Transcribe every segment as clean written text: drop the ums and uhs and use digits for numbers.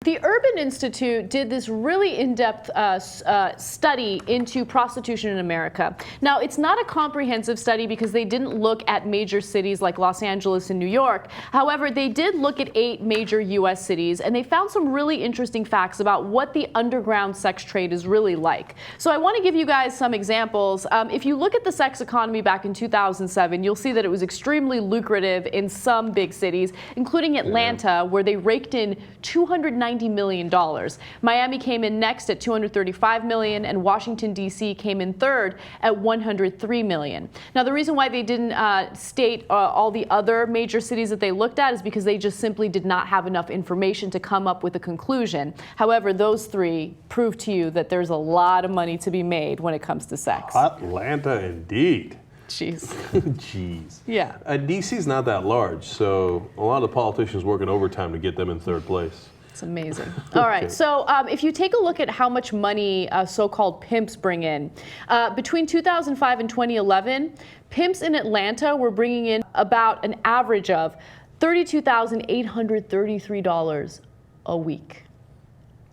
The Urban Institute did this really in-depth study into prostitution in America. Now, it's not a comprehensive study because they didn't look at major cities like Los Angeles and New York. However, they did look at 8 major U.S. cities, and they found some really interesting facts about what the underground sex trade is really like. So I want to give you guys some examples. If you look at the sex economy back in 2007, you'll see that it was extremely lucrative in some big cities, including Atlanta, where they raked in $290 million. Miami came in next at $235 million, and Washington, D.C. came in third at $103 million. Now, the reason why they didn't state all the other major cities that they looked at is because they just simply did not have enough information to come up with a conclusion. However, those 3 prove to you that there's a lot of money to be made when it comes to sex. Atlanta, indeed. Jeez. Jeez. Yeah. D.C.'s not that large, so a lot of the politicians working overtime to get them in third place. It's amazing. All right, so if you take a look at how much money so-called pimps bring in, between 2005 and 2011, pimps in Atlanta were bringing in about an average of $32,833 a week.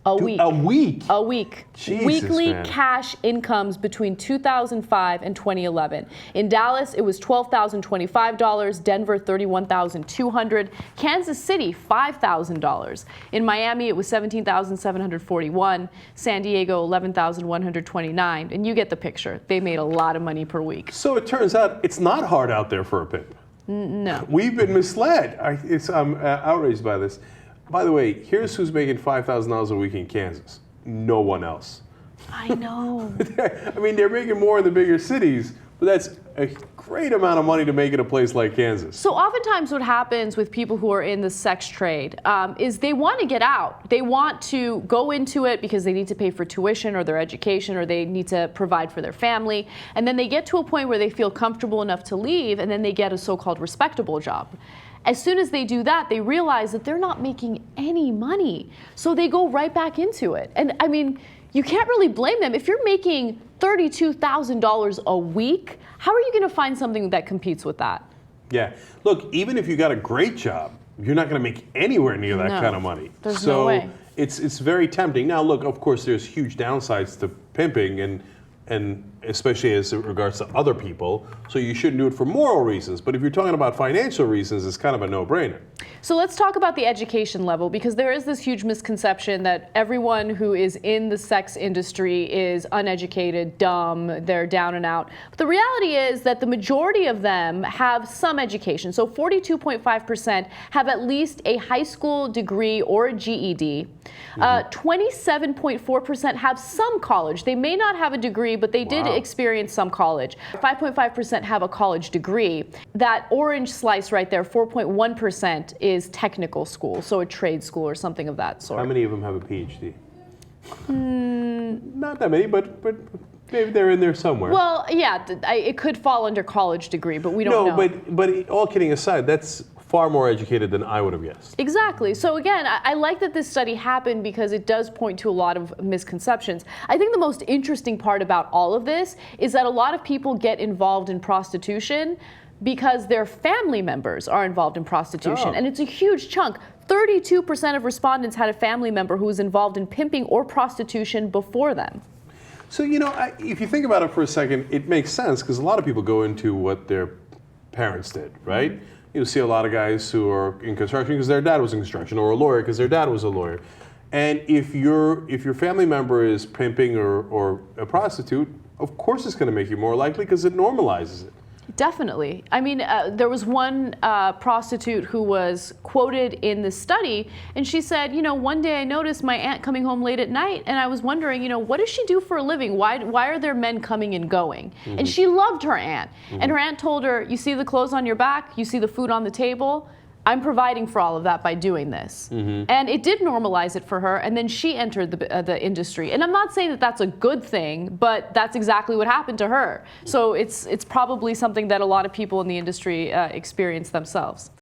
A week. A week? A week. Jesus, Weekly man. cash incomes between 2005 and 2011. In Dallas, it was $12,025. Denver, $31,200. Kansas City, $5,000. In Miami, it was $17,741. San Diego, $11,129. And you get the picture. They made a lot of money per week. So it turns out it's not hard out there for a pimp. No. We've been misled. I'm outraged by this. By the way, here's who's making $5,000 a week in Kansas. No one else. I know. I mean, they're making more in the bigger cities, but that's a great amount of money to make in a place like Kansas. So oftentimes what happens with people who are in the sex trade is they want to get out. They want to go into it because they need to pay for tuition or their education, or they need to provide for their family. And then they get to a point where they feel comfortable enough to leave, and then they get a so-called respectable job. As soon as they do that, they realize that they're not making any money. So they go right back into it. And I mean, you can't really blame them. If you're making $32,000 a week, how are you going to find something that competes with that? Yeah. Look, even if you got a great job, you're not going to make anywhere near that kind of money. There's no way. It's very tempting. Now, look, of course, there's huge downsides to pimping, and especially as it regards to other people, so you shouldn't do it for moral reasons. But if you're talking about financial reasons, it's kind of a no-brainer. So let's talk about the education level, because there is this huge misconception that everyone who is in the sex industry is uneducated, dumb, they're down and out. But the reality is that the majority of them have some education. So 42.5% have at least a high school degree or a GED. 27.4% have some college. They may not have a degree, but they did experience some college. 5.5% have a college degree. That orange slice right there, 4.1%, is technical school, so a trade school or something of that sort. How many of them have a PhD? Not that many, but maybe they're in there somewhere. Well, yeah, it could fall under college degree, but we don't know. No, but all kidding aside, that's far more educated than I would have guessed. Exactly. So again, I like that this study happened because it does point to a lot of misconceptions. I think the most interesting part about all of this is that a lot of people get involved in prostitution because their family members are involved in prostitution. And it's a huge chunk. 32% of respondents had a family member who was involved in pimping or prostitution before them. So, you know, if you think about it for a second, it makes sense because a lot of people go into what their parents did, right? You see a lot of guys who are in construction because their dad was in construction, or a lawyer because their dad was a lawyer. And if your family member is pimping or a prostitute, of course it's going to make you more likely because it normalizes it. Definitely. I mean, there was one prostitute who was quoted in the study, and she said, you know, one day I noticed my aunt coming home late at night, and I was wondering, you know, what does she do for a living? Why are there men coming and going? And she loved her aunt. And her aunt told her, you see the clothes on your back? You see the food on the table? I'm providing for all of that by doing this. And it did normalize it for her, and then she entered the industry. And I'm not saying that that's a good thing, but that's exactly what happened to her. So it's probably something that a lot of people in the industry experience themselves.